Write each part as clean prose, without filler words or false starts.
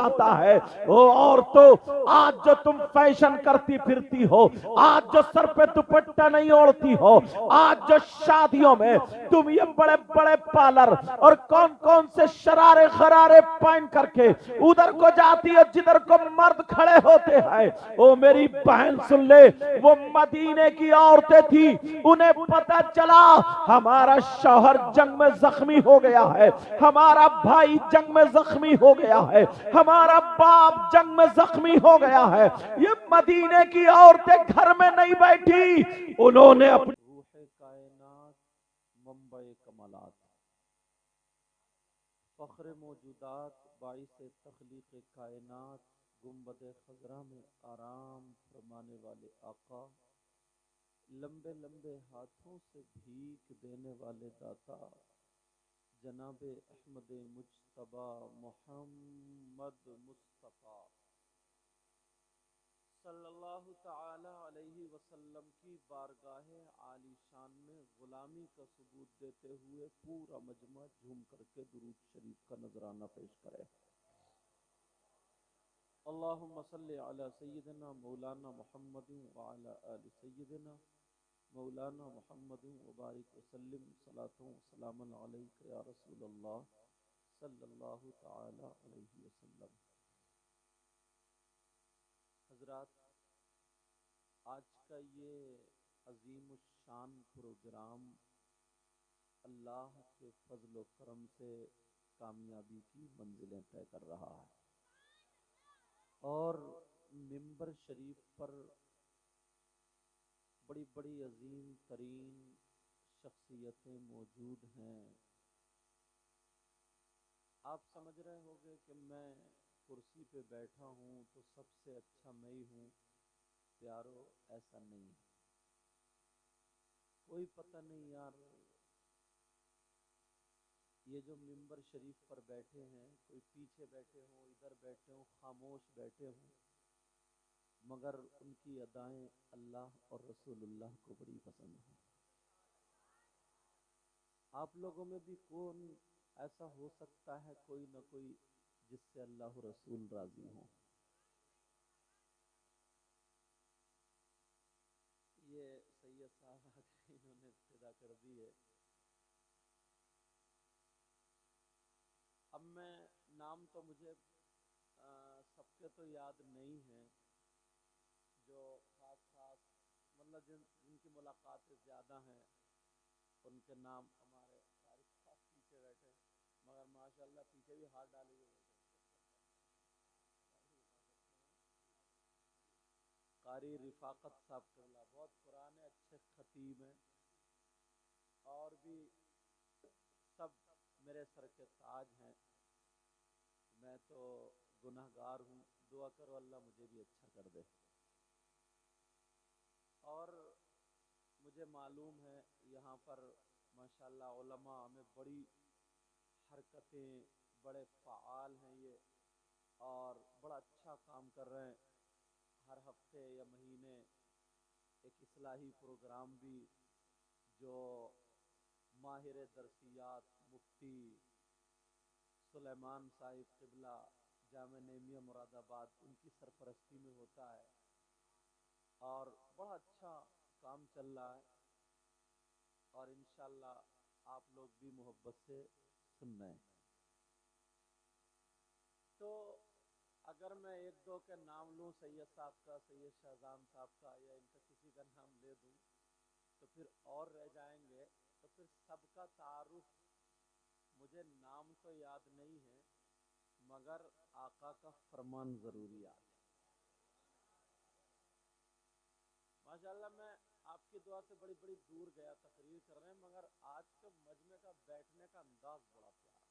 جاتا ہے۔ او عورتوں، آج جو تم فیشن کرتی پھرتی ہو، آج جو سر پہ دوپٹہ نہیں اوڑھتی ہو، آج جو شادیوں میں تم یہ بڑے بڑے پارلر اور کون کون سے شرارے غرارے پہن کر کے ادھر کو جاتی ہے جدھر کو مرد کھڑے ہوتے ہیں، او میری بہن سن لے، وہ مدینے کی عورتیں تھی، انہیں پتہ چلا ہمارا شوہر جنگ میں زخمی ہو گیا ہے، ہمارا بھائی جنگ میں زخمی ہو گیا ہے، ہمارا باپ جنگ میں زخمی ہو گیا ہے۔ یہ مدینے کی عورتیں گھر میں نہیں بیٹھی، انہوں نے اپنی روح کائنات، منبع کمالات، فخر موجودات، باعث تخلیق کائنات، گنبد خضرا میں آرام فرمانے والے آقا، لمبے لمبے ہاتھوں سے بھیک دینے والے داتا، جناب احمد مجتبی محمد مصطفیٰ صلی اللہ تعالی علیہ وسلم کی بارگاہ عالی شان میں غلامی کا ثبوت دیتے ہوئے پورا مجمع جھوم کر کے درود شریف کا نذرانہ پیش کرے۔ اللہم صلی علی سیدنا مولانا محمد وعلی آل سیدنا مولانا محمد وبارک وسلم، صلاۃ و سلام علیک یا رسول اللہ صلی اللہ تعالی علیہ وسلم۔ حضرات، آج کا یہ عظیم الشان پروگرام اللہ کے فضل و کرم سے کامیابی کی منزلیں طے کر رہا ہے، اور ممبر شریف پر بڑی بڑی عظیم ترین شخصیتیں موجود ہیں۔ آپ سمجھ رہے ہوگے کہ میں کرسی پہ بیٹھا ہوں تو سب سے اچھا میں ہی ہوں۔ پیارو، ایسا نہیں ہے، کوئی پتہ نہیں یار، یہ جو ممبر شریف پر بیٹھے ہیں، کوئی پیچھے بیٹھے ہوں، ادھر بیٹھے ہوں، خاموش بیٹھے ہوں، مگر ان کی ادائیں اللہ اور رسول اللہ کو بڑی پسند ہیں۔ آپ لوگوں میں بھی کون ایسا ہو سکتا ہے، کوئی نہ کوئی جس سے اللہ رسول راضی ہوں؟ یہ سید صاحب آ کے انہوں نے ابتدا کر دی ہے۔ اب میں نام تو مجھے سب کے تو یاد نہیں ہیں، جو خاص خاص مطلب جن کی ملاقاتیں زیادہ ہیں ان کے نام ہمارے طارق صاحب پیچھے بیٹھے، مگر ماشاءاللہ پیچھے بھی ہاتھ ڈالے ہوئے بیٹھے۔ قاری رفاقت صاحب قبلہ بہت پرانے اچھے خطیب ہیں، اور بھی سب میرے سر کے تاج ہیں۔ میں تو گناہ گار ہوں، دعا کرو اللہ مجھے بھی اچھا کر دے۔ اور مجھے معلوم ہے یہاں پر ماشاءاللہ علماء میں بڑی حرکتیں، بڑے فعال ہیں یہ، اور بڑا اچھا کام کر رہے ہیں۔ ہر ہفتے یا مہینے ایک اصلاحی پروگرام بھی، جو ماہر درسیات مفتی سلیمان صاحب قبلہ جامع نعمیہ مراد آباد، ان کی سرپرستی میں ہوتا ہے، اور بڑا اچھا کام چل رہا ہے، اور انشاءاللہ آپ لوگ بھی محبت سے سننا ہے۔ تو اگر میں ایک دو کے نام لوں، سید صاحب کا، سید شہزام صاحب کا، یا ان کا کسی کا نام لے دوں تو پھر اور رہ جائیں گے، تو پھر سب کا تعارف مجھے نام تو یاد نہیں ہے، مگر آقا کا فرمان ضرور یاد ہے۔ ماشاءاللہ میں آپ کی دعا سے بڑی بڑی دور گیا تقریر کر رہے ہیں، مگر آج کے مجمع کا بیٹھنے کا انداز بڑا پیارا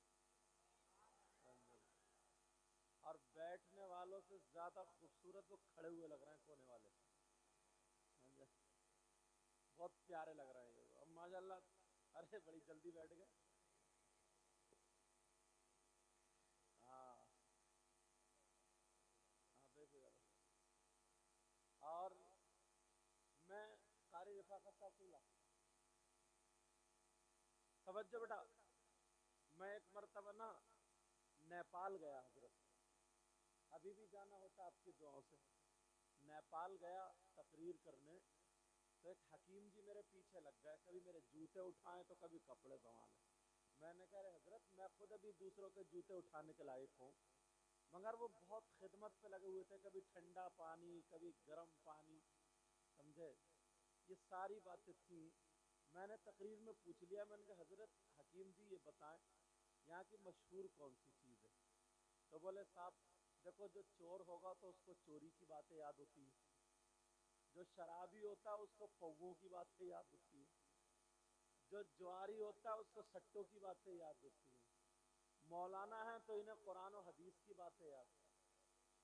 ہے، اور بیٹھنے والوں سے زیادہ خوبصورت وہ کھڑے ہوئے لگ رہے ہیں کونے والے، بہت پیارے لگ رہے ہیں اب ماشاءاللہ۔ ارے بڑی جلدی بیٹھ گئے، ہاں ہاں بے فکر۔ اور میں قاری رفاقت صاحب کو توجہ بیٹا، میں ایک مرتبہ نا نیپال گیا حضرت، ابھی بھی جانا ہوتا آپ کی دعاؤں سے. نیپال گیا تقریر کرنے تو ایک حکیم جی میرے پیچھے لگ گئے, کبھی میرے جوتے اٹھائیں تو کبھی کپڑے سنبھالیں. میں نے کہا حضرت میں خود ابھی دوسروں کے جوتے اٹھانے کے لائق ہوں, مگر وہ بہت خدمت پہ لگے ہوئے تھے, کبھی ٹھنڈا پانی کبھی گرم پانی, سمجھے. یہ ساری باتیں تھیں. میں نے تقریر میں پوچھ لیا, میں نے کہا حضرت حکیم جی یہ بتائیں یہاں کی مشہور کون سی چیز ہے؟ تو بولے صاحب دیکھو, جو چور ہوگا تو اس کو چوری کی باتیں یاد ہوتی ہیں, جو شرابی ہوتا ہے اس کو پووں کی باتیں یاد ہوتی ہیں, جو جواری ہوتا ہے اس کو سٹوں کی باتیں یاد ہوتی ہیں, مولانا ہیں تو انہیں قرآن و حدیث کی باتیں یاد,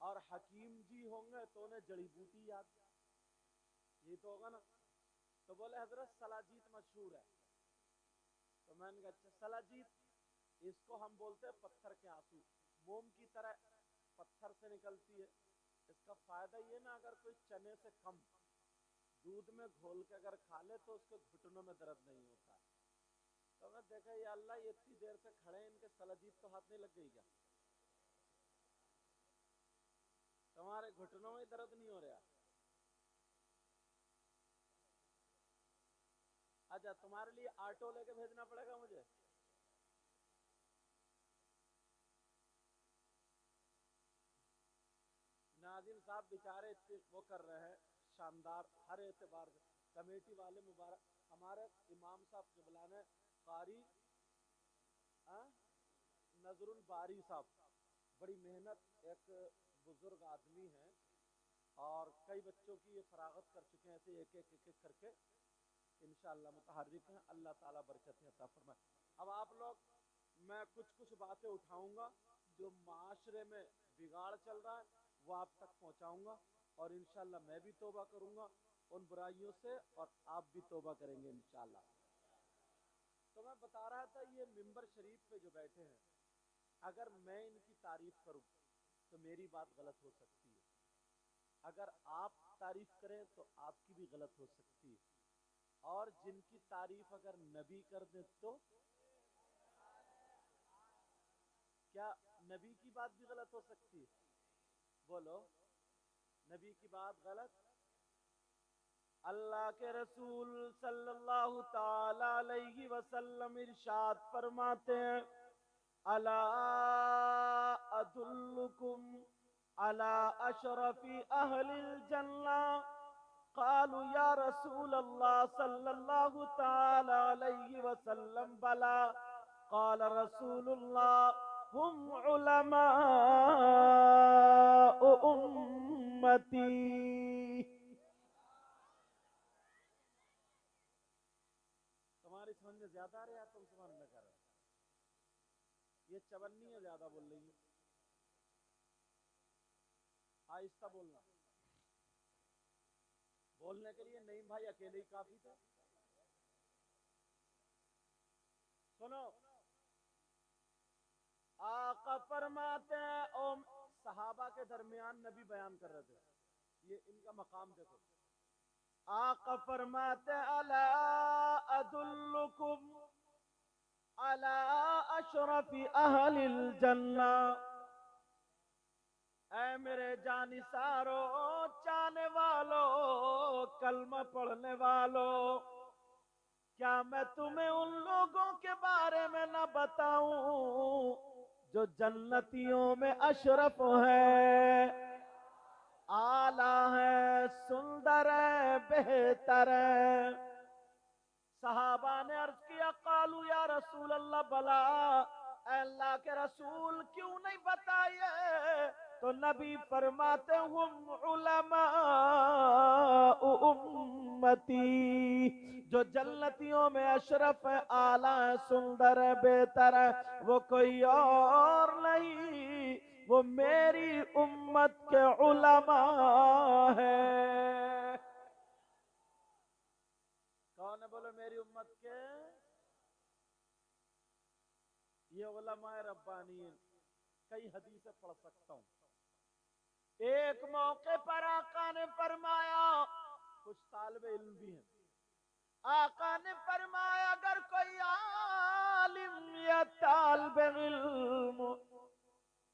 اور حکیم جی ہوں گے تو انہیں جڑی بوٹی یاد. یہ تو ہوگا نا. تو بولے حضرت سلاجیت مشہور ہے. تو میں نے کہا اچھا سلاجیت اس کو ہم بولتے ہیں پتھر کے آنسو, موم کی طرح پتھر سے نکلتی ہے. اس کا فائدہ یہ نا, اگر کوئی چنے سے کم دودھ میں گھول کے اگر کھا لے تو اس کے گھٹنوں میں درد نہیں ہوتا. تو میں دیکھا یا اللہ یہ اتنی دیر سے کھڑے ہیں, ان کے سلاجیت تو ہاتھ نہیں لگ گئی کیا؟ تمہارے گھٹنوں میں درد نہیں ہو رہا؟ اچھا تمہارے لیے آٹو لے کے بھیجنا پڑے گا مجھے. ناظم صاحب بیچارے وہ کر رہے ہیں شاندار ہر اعتبار سے, کمیٹی والے مبارک. ہمارے امام صاحب قبلہ نے قاری نظر الباری صاحب بڑی محنت, ایک بزرگ آدمی ہیں اور کئی بچوں کی یہ فراغت کر چکے ہیں, ایسے ایک ایک کر کے انشاءاللہ متحرک ہیں. اللہ تعالیٰ برکت عطا فرمائے. اب آپ لوگ, میں کچھ باتیں اٹھاؤں گا جو معاشرے میں بگاڑ چل رہا ہے وہ آپ تک پہنچاؤں گا, اور انشاءاللہ میں بھی توبہ کروں گا ان برائیوں سے, اور آپ بھی توبہ کریں گے انشاءاللہ. تو میں بتا رہا تھا یہ ممبر شریف پہ جو بیٹھے ہیں, اگر میں ان کی تعریف کروں تو میری بات غلط ہو سکتی ہے, اگر آپ تعریف کریں تو آپ کی بھی غلط ہو سکتی ہے, اور جن کی تعریف اگر نبی کر دیں تو کیا نبی کی بات بھی غلط ہو سکتی ہے؟ بولو, نبی کی بات غلط؟ اللہ کے رسول صلی اللہ تعالی علیہ وسلم ارشاد فرماتے ہیں, الا ادلکم علی اشرف اہل الجنہ, قالوا یا رسول اللہ صلی اللہ تعالی علیہ وسلم بلا, قال رسول اللہ هم علماء امتی. تمہاری سمجھ میں زیادہ آ رہا ہے, تم سمجھ میں کر رہے, یہ چونی ہے زیادہ بول رہی ہے, آہستہ بولنا. بولنے کے لیے نہیں بھائی اکیلے ہی کافی تھے. سنو, آقا فرماتے ہیں, او صحابہ کے درمیان نبی بیان کر رہے تھے, یہ ان کا مقام دیکھو. آقا فرماتے الا ادلکم علی اشرف اہل الجنہ, اے میرے جانثارو, چاہنے والو, کلمہ پڑھنے والو, کیا میں تمہیں ان لوگوں کے بارے میں نہ بتاؤں جو جنتیوں میں اشرف ہیں, اعلیٰ ہیں, سندر ہیں, بہتر ہیں. صحابہ نے عرض کیا, قالوا یا رسول اللہ بلا, اے اللہ کے رسول کیوں نہیں بتائیے؟ تو نبی فرماتے ہم علماء امتی, جو جنتیوں میں اشرف ہے, اعلیٰ ہے, سندر ہے, بہتر ہے, وہ کوئی اور نہیں, وہ میری امت کے علماء ہیں. کون ہے بولو میری امت کے؟ یہ علماء ربانی. کئی حدیثیں پڑھ سکتا ہوں. ایک موقع پر آقا نے فرمایا, کچھ طالب علم بھی ہیں, آقا نے فرمایا اگر کوئی عالم یا طالب علم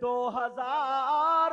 2000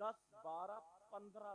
10, 12, 15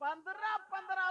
15-15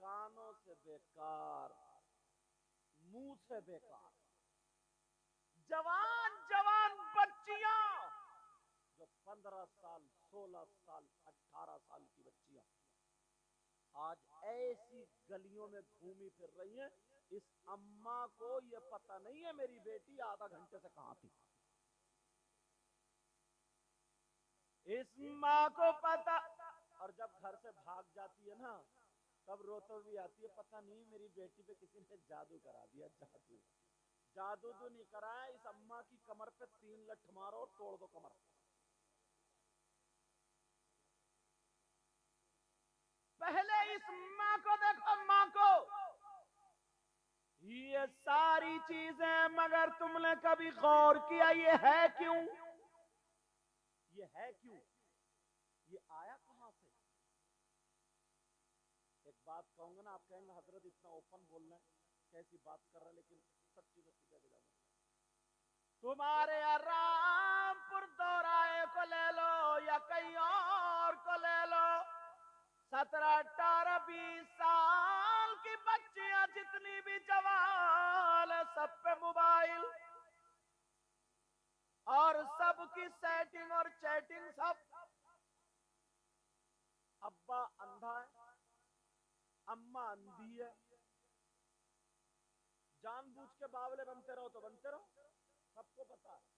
کانوں سے بیکار، منہ سے بیکار، جوان جوان بچیاں جو 15 سال 16 سال 18 سال کی بچیاں آج ایسی گلیوں میں گھومی پھر رہی ہیں، اس اماں کو یہ پتہ نہیں ہے میری بیٹی آدھا گھنٹے سے کہاں تھی، اس ماں کو پتہ، اور جب گھر سے بھاگ جاتی ہے نا تب روتے بھی آتی ہے، پتہ نہیں میری بیٹی پہ کسی نے جادو کرا دیا، جادو تو نہیں کرایا، اس اماں کی کمر پہ 3 لٹھ مارو اور توڑ دو کمر۔ پہلے اس ماں کو دیکھو، ماں کو، یہ ساری چیزیں، مگر تم نے کبھی غور کیا یہ ہے کیوں؟ یہ ہے کیوں؟ یہ آیا کہاں سے؟ ایک بات کہوں گا نا، آپ کہیں گے حضرت اتنا اوپن بول رہے ہیں، کیسی بات کر رہے ہیں، لیکن سچی بچی کہہ کے جاؤں، تمہارے رام پور دورائے کو لے لو یا کہیں اور کو لے لو، 17 18 20 سال کی بچیاں جتنی بھی جوان ہے، سب پہ موبائل اور سب کی سیٹنگ اور چیٹنگ، سب۔ ابا اندھا ہے، اماں اندھی ہے، جان بوجھ کے باولے بنتے رہو تو بنتے رہو، سب کو پتا ہے،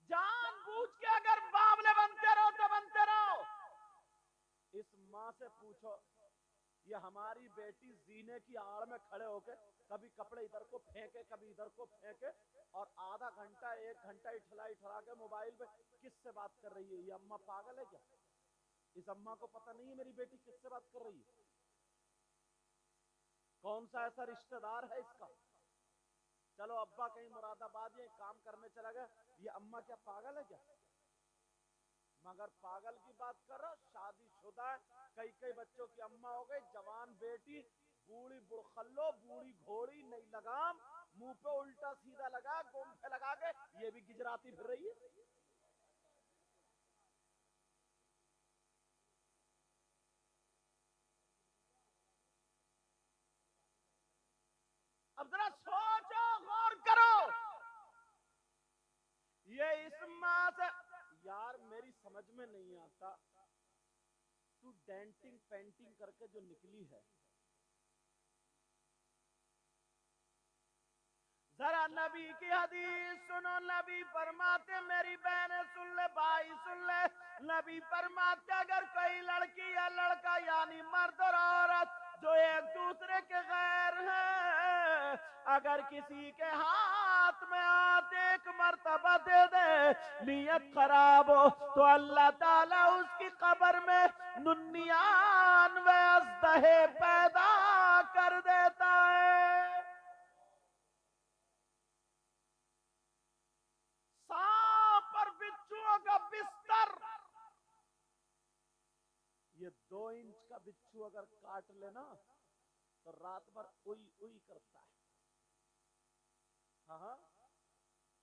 جان بوجھ کے اگر باولے بنتے رہو تو بنتے رہو۔ اس ماں سے پوچھو، یہ ہماری بیٹی زینے کی آڑ میں کھڑے ہو کے کبھی کپڑے ادھر کو پھینکے کبھی ادھر کو پھینکے اور آدھا گھنٹہ 1 گھنٹہ اٹھلا کے موبائل پہ کس سے بات کر رہی ہے؟ یہ اماں پاگل ہے کیا؟ اس اماں کو پتہ نہیں ہے میری بیٹی کس سے بات کر رہی ہے؟ کون سا ایسا رشتہ دار ہے اس کا؟ چلو ابا کہیں مراد آباد یا کام کرنے چلا گیا، یہ اماں کیا پاگل ہے کیا؟ مگر پاگل کی بات کر رہا، شادی شدہ ہے، کئی بچوں کی اماں ہو گئی، جوان بیٹی، بوڑھی بڑخلو، بوڑھی گھوڑی، نئی لگام، منہ پہ الٹا سیدھا لگا، گونٹھے لگا کے یہ بھی گجراتی پھر رہی ہے۔ اب ذرا سوچو، غور کرو، یہ اس ماں سے، یار میری سمجھ میں نہیں آتا، تو ڈینٹنگ پینٹنگ کر کے جو نکلی ہے، ذرا نبی کی حدیث سنو، نبی فرماتے، میری بہنیں سن لے، بھائی سن لے، نبی فرماتے اگر کوئی لڑکی یا لڑکا یعنی مرد اور عورت جو ایک دوسرے کے غیر ہیں، اگر کسی کے ہاتھ میں ہاتھ ایک مرتبہ دے دے، نیت خراب ہو تو اللہ تعالیٰ اس کی قبر میں 99 اژدہے پیدا کر دیتا ہے۔ سانپ اور بچھوؤں کا بستر، یہ 2 انچ کا بچھو اگر کاٹ لینا تو رات بھر اوئی اوئی کرتا ہے، ہاں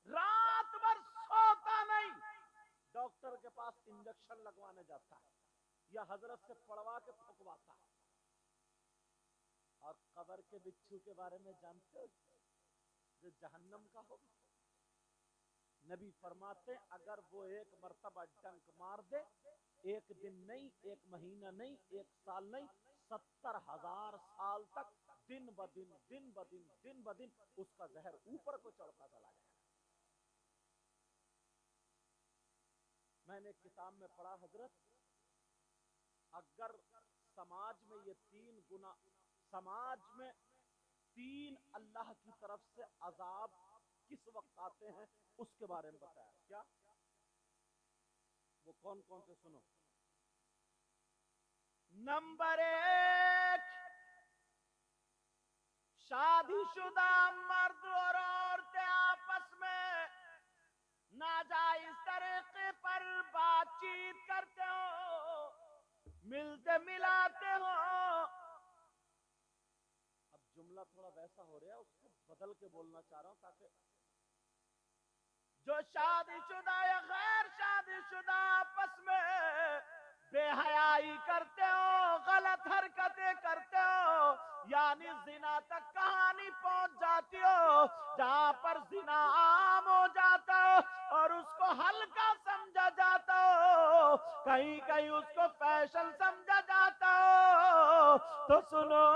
رات بھر سوتا نہیں، ڈاکٹر کے پاس انجیکشن لگوانے جاتا ہے یا حضرت سے پڑوا کے پھکواتا ہے۔ اور قبر کے بچھو کے بارے میں جانتے ہو جو جہنم کا ہوگا؟ نبی فرماتے ہیں اگر وہ 1 مرتبہ ڈنک مار دے، 1 دن نہیں، 1 مہینہ نہیں، 1 سال نہیں، 70,000 سال تک دن بدن دن بدن دن بدن اس کا زہر اوپر کو چڑھتا چلا جائے۔ میں نے کتاب میں پڑھا حضرت، اگر سماج میں یہ 3 گنا، سماج میں 3 اللہ کی طرف سے عذاب کس وقت آتے ہیں اس کے بارے میں بتایا، کیا وہ کون کون سے سنو؟ نمبر 1، شادی شدہ مرد اور عورتیں آپس میں ناجائز طریقے پر بات چیت کرتے ہو، ملتے ملاتے ہو۔ اب جملہ تھوڑا ویسا ہو رہا ہے، اس کو بدل کے بولنا چاہ رہا ہوں تاکہ جو شادی شدہ یا غیر شادی شدہ آپس میں بے حیائی کرتے ہو، غلط حرکتیں کرتے ہو، یعنی زنا تک کہانی پہنچ جاتی ہو، جہاں پر زنا عام ہو جاتا ہو اور اس کو ہلکا سمجھا جاتا ہو، کہیں کہیں اس کو فیشن سمجھا جاتا ہو، تو سنو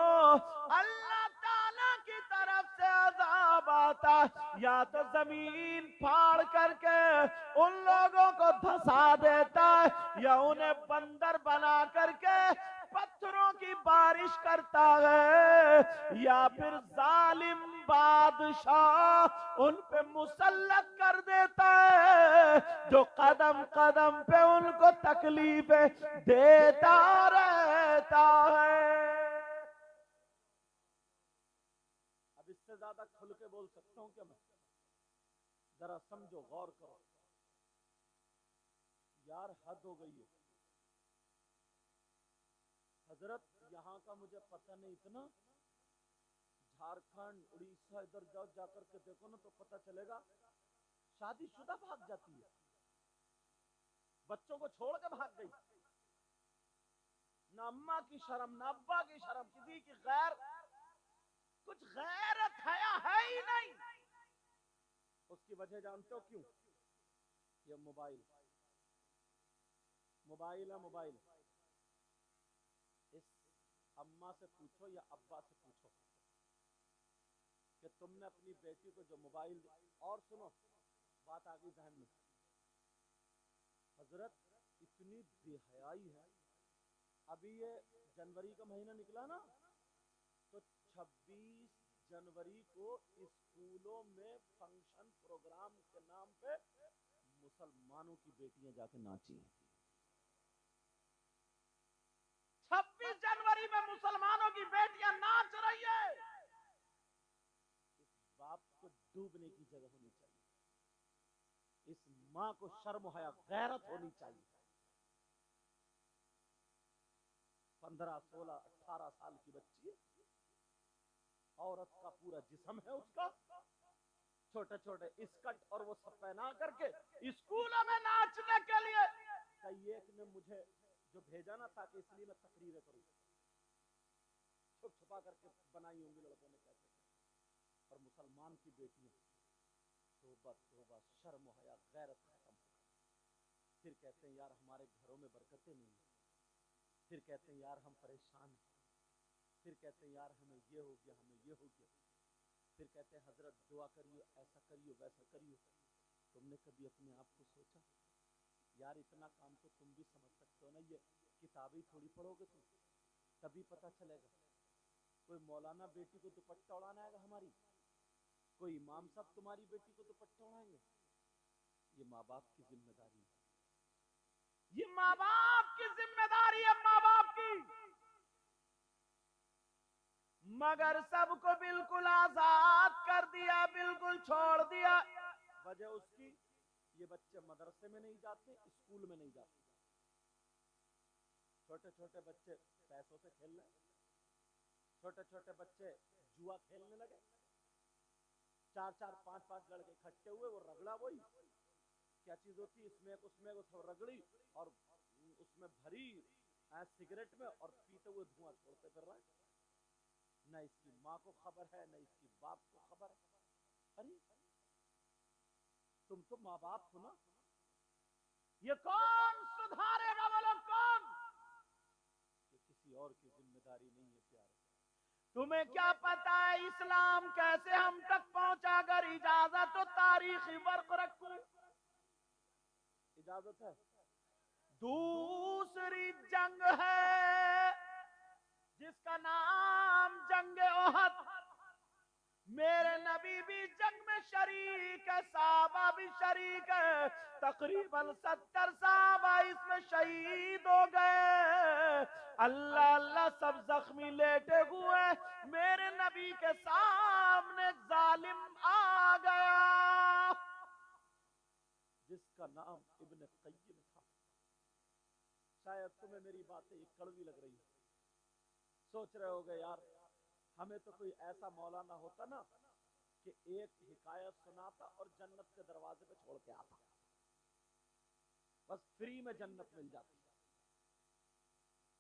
اللہ تعالیٰ کی طرف سے عذاب آتا ہے، یا تو زمین پھاڑ کر کے ان لوگوں کو دھسا دیتا ہے، یا انہیں بندر بنا کر کے پتھروں کی بارش کرتا ہے، یا پھر ظالم بادشاہ ان پہ مسلط کر دیتا ہے جو قدم قدم پہ ان کو تکلیفیں دیتا رہتا ہے۔ اب اس سے زیادہ کھل کے بول سکتا ہوں کیا میں؟ ذرا سمجھو، غور کرو یار، حد ہو گئی ہے حضرت۔ یہاں کا مجھے پتہ نہیں، اتنا جھارکھنڈ اڑیسہ ادھر جاؤ، جا کر کے دیکھو نا تو پتہ چلے گا شادی شدہ بھاگ جاتی ہے، بچوں کو چھوڑ کے بھاگ گئی، نہ اماں کی شرم نہ ابا کی شرم، کسی کی غیر، کچھ غیرت حیا ہے ہی نہیں۔ اس کی وجہ جانتے ہو کیوں؟ یہ موبائل ہے، موبائل۔ اس اماں سے پوچھو یا ابا سے پوچھو کہ تم نے اپنی بیٹی کو جو موبائل دی، اور سنو بات آگئی ذہن میں، حضرت اتنی بے حیائی ہے۔ ابھی یہ جنوری کا مہینہ نکلا نا، تو 26 جنوری کو اسکولوں میں فنکشن پروگرام کے نام پہ مسلمانوں کی بیٹیاں جا کے ناچی ہیں۔ 26 جنوری میں مسلمانوں کی بیٹیاں ناچ رہی ہے۔ اس باپ کو ڈوبنے کی جگہ ہونی چاہیے، اس ماں کو شرم و حیا غیرت ہونی چاہیے۔ 15 16 18 سال کی بچی ہے، عورت کا پورا جسم ہے اس کا، چھوٹے چھوٹے اسکرٹ اور وہ سب پہنا کر کے اسکولوں میں ناچنے کے لیے۔ کئی ایک نے مجھے جو بھیجا نا تاکہ اس لیے میں تقریریں کروں، چھپ چھپا کر کے بنائی ہوں گی لڑکوں نے کیسے، اور مسلمان کی بیٹیاں، توبہ توبہ، شرم و حیا غیرت ختم ہو گئی۔ پھر کہتے ہیں یار ہمارے گھروں میں برکتیں نہیں ہیں، پھر کہتے ہیں یار ہم پریشان ہیں، پھر کہتے ہیں یار ہمیں یہ ہو گیا، ہمیں یہ ہو گیا، پھر کہتے ہیں حضرت دعا کریو، ایسا کریو، ویسا کریو۔ تم نے کبھی اپنے آپ کو سوچا یار اتنا کام تو تم بھی سمجھ سکتے ہو نا، یہ کتابیں تھوڑی پڑھو گے تم، تبھی پتہ چلے گا۔ کوئی مولانا بیٹی کو دوپٹہ اڑانا آئے گا ہماری؟ کوئی امام صاحب تمہاری بیٹی کو دوپٹہ اڑائیں گے؟ یہ ماں باپ کی ذمہ داری ہے، یہ ماں باپ کی ذمہ داری ہے، ماں باپ کی۔ مگر سب کو بالکل آزاد کر دیا، بالکل چھوڑ دیا۔ وجہ اس کی، یہ بچے مدرسے میں نہیں جاتے، اسکول میں نہیں جاتے، چھوٹے چھوٹے بچے پیسوں سے کھیل رہے، چھوٹے چھوٹے بچے جوا کھیلنے لگے، 4 4 5 5 لڑکے اکٹھے ہوئے، وہ رگڑا، وہی کیا چیز ہوتی ہے اس میں رگڑی اور اس میں بھری سگریٹ میں، اور پیتے ہوئے دھواں چھوڑتے پھر رہے، نہ اس کی ماں کو خبر ہے نہ اس کی باپ کو خبر ہے۔ ارے تم تو ماں باپ ہو نا، یہ کون سدھارے گا؟ وہ لوگ کون؟ یہ کسی اور کی ذمہ داری نہیں ہے پیارے۔ تمہیں کیا پتا ہے اسلام کیسے ہم تک پہنچا؟ اگر اجازت تو تاریخی ورق رکھوں، اجازت ہے؟ دوسری جنگ ہے جس کا نام جنگ احد، میرے نبی بھی جنگ میں شریک ہے، صحابہ بھی شریک ہے، تقریباً 70 صحابہ اس میں شہید ہو گئے، اللہ اللہ سب زخمی لیٹے ہوئے، میرے نبی کے سامنے ظالم آ گیا جس کا نام ابن قیم تھا۔ شاید تمہیں میری باتیں یہ کڑوی لگ رہی ہے، سوچ رہے ہوگے یار ہمیں تو کوئی ایسا مولانا ہوتا نا کہ ایک حکایت سناتا اور جنت کے دروازے پہ چھوڑ کے آتا، بس فری میں جنت مل جاتی۔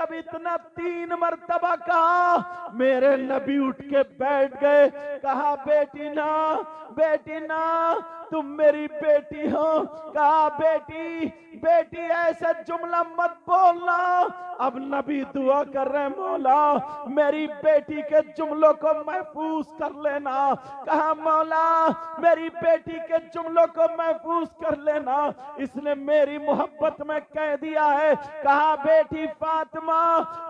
جب اتنا 3 مرتبہ کہا، میرے نبی اٹھ کے بیٹھ گئے، کہا بیٹی نا تم میری بیٹی ہو، کہا بیٹی ایسا جملہ مت بولنا۔ اب نبی دعا کر رہے، مولا میری بیٹی کے جملوں کو محفوظ کر لینا، کہا مولا میری بیٹی کے جملوں کو محفوظ کر لینا، اس نے میری محبت میں کہہ دیا ہے۔ کہا بیٹی فاطمہ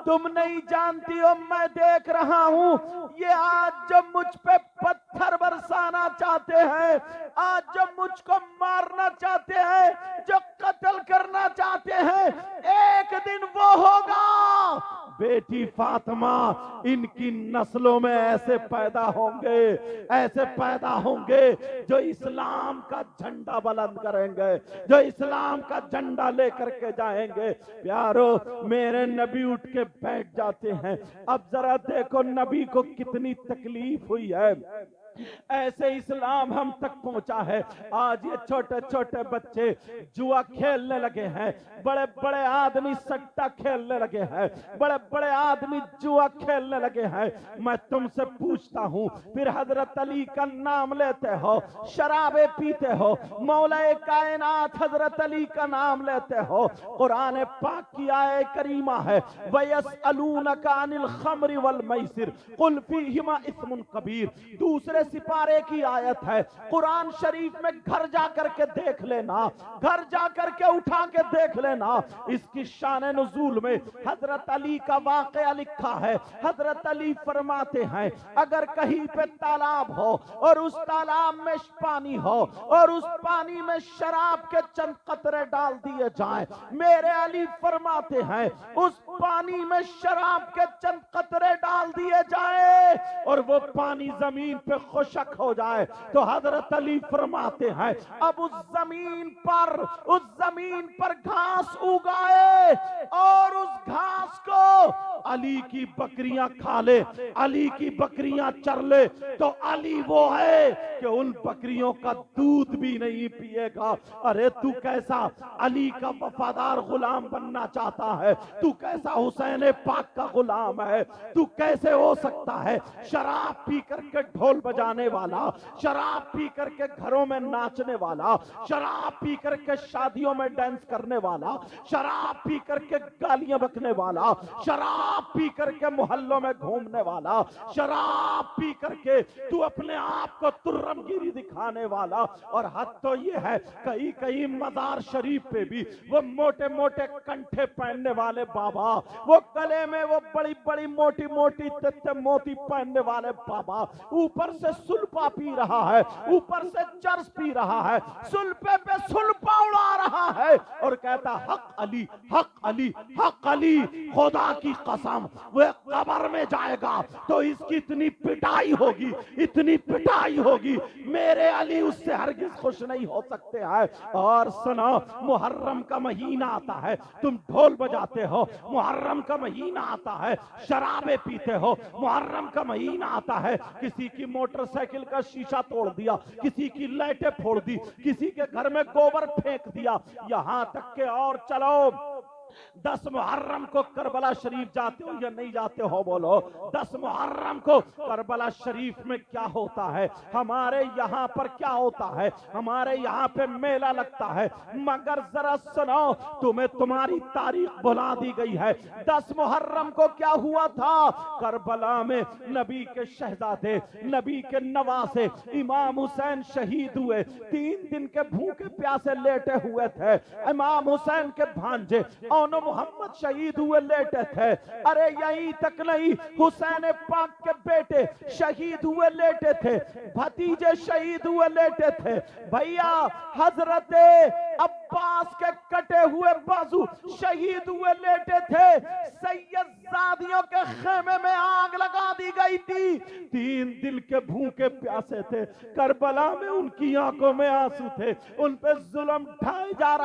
تم نہیں جانتی ہو، میں دیکھ رہا ہوں یہ آج جب مجھ پہ پتھر برسانا چاہتے ہیں، آج جب مجھ کو مارنا چاہتے ہیں، جو قتل کرنا چاہتے ہیں، ایک دن وہ ہوگا بیٹی فاطمہ ان کی نسلوں میں ایسے پیدا ہوں گے جو اسلام کا جھنڈا بلند کریں گے، جو اسلام کا جھنڈا لے کر کے جائیں گے۔ پیارو میرے نبی اٹھ کے بیٹھ جاتے ہیں۔ اب ذرا دیکھو نبی کو کتنی تکلیف ہوئی ہے، ایسے اسلام ہم تک پہنچا ہے۔ آج یہ چھوٹے چھوٹے بچے جوا کھیلنے لگے ہیں، بڑے بڑے آدمی سٹا کھیلنے لگے ہیں، بڑے بڑے آدمی جوا کھیلنے لگے ہیں۔ میں تم سے پوچھتا ہوں، پھر حضرت علی کا نام لیتے ہو، شرابیں پیتے ہو، مولا کائنات حضرت علی کا نام لیتے ہو۔ قرآن پاک کی آیت کریمہ ہے وَيَسْأَلُونَكَ عَنِ الْخَمْرِ وَالْمَيْسِرِ قُلْ فِيهِمَا إِثْمٌ كَبِيرٌ۔ دوسرے سپارے کی آیت ہے، قرآن شریف میں گھر جا کر کے دیکھ لینا، گھر جا کر کے اٹھا کے دیکھ لینا۔ اس کی شان نزول میں حضرت علی کا واقعہ لکھا ہے۔ حضرت علی فرماتے ہیں اگر کہیں پہ تالاب ہو اور اس تالاب میں پانی ہو اور اس پانی میں شراب کے چند قطرے ڈال دیے جائیں، میرے علی فرماتے ہیں اس پانی میں شراب کے چند قطرے ڈال دیے جائیں اور وہ پانی زمین پہ خشک ہو جائے، تو حضرت علی فرماتے ہیں اب اس زمین پر گھاس اگائے اور اس گھاس کو علی کی بکریاں کھا لے، علی کی بکریاں چر لے، تو علی وہ ہے کہ ان بکریوں کا دودھ بھی نہیں پیے گا۔ ارے تو کیسا علی کا وفادار غلام بننا چاہتا ہے، تو کیسا حسین پاک کا غلام ہے، تو کیسے ہو سکتا ہے شراب پی کر کے ڈھول بجانے والا، شراب پی کر کے گھروں میں ناچنے والا، شراب پی کر کے شادیوں میں ڈانس کرنے والا، شراب پی کر کے گالیاں بکنے والا، شراب پی کر کے محلوں میں گھومنے والا، شراب پی کر کے تو اپنے آپ کو ترم گیری دکھانے والا۔ اور حد تو یہ ہے کئی مزار شریف پہ بھی وہ موٹے موٹے کنٹھے پہننے والے بابا، وہ گلے میں وہ بڑی بڑی موٹی موٹی موتی پہننے والے بابا اوپر سے سلپا پی رہا ہے، اوپر سے چرس پی رہا ہے، سلپے پہ سلپا اڑا رہا ہے اور کہتا حق علی حق علی حق علی۔ خدا کی قسم وہ قبر میں جائے گا تو اس کی اتنی پٹائی ہوگی، اتنی پٹائی ہوگی، میرے علی اس سے ہرگز خوش نہیں ہو سکتے ہیں۔ اور سنو محرم کا مہینہ آتا ہے، تم ڈھول بجاتے ہو، محرم کا مہینہ آتا ہے شرابیں پیتے ہو، محرم کا مہینہ آتا ہے کسی کی موٹر سائیکل کا شیشہ توڑ دیا، کسی کی لائٹیں پھوڑ دی، کسی کے گھر میں گوبر پھینک دیا، یہاں تک کہ اور چلو 10 محرم کو کربلا شریف جاتے ہو یا نہیں جاتے ہو بولو؟ 10 محرم کو کربلا شریف میں کیا ہوتا ہے، ہمارے یہاں پر کیا ہوتا ہے، ہمارے یہاں پہ میلہ لگتا ہے، مگر ذرا سنو تمہیں تمہاری تاریخ بھلا دی گئی ہے۔ 10 محرم کو کیا ہوا تھا؟ کربلا میں نبی کے شہزادے، نبی کے نواسے امام حسین شہید ہوئے، 3 دن کے بھوکے پیاسے لیٹے ہوئے تھے۔ امام حسین کے بھانجے محمد شہید ہوئے لیٹے تھے۔ ارے یہیں تک نہیں، حسین پاک کے بیٹے شہید ہوئے لیٹے تھے، بھتیجے شہید ہوئے لیٹے تھے، بھیا حضرت عباس کے کٹے ہوئے بازو شہید ہوئے لیٹے تھے، سید زادیوں کے خیمے میں آگ لگا دی گئی تھی، 3 دل کے بھوکے پیاسے تھے، کربلا میں ان کی آنکھوں میں آنسو تھے، ان پہ ظلم ڈھائے جا رہا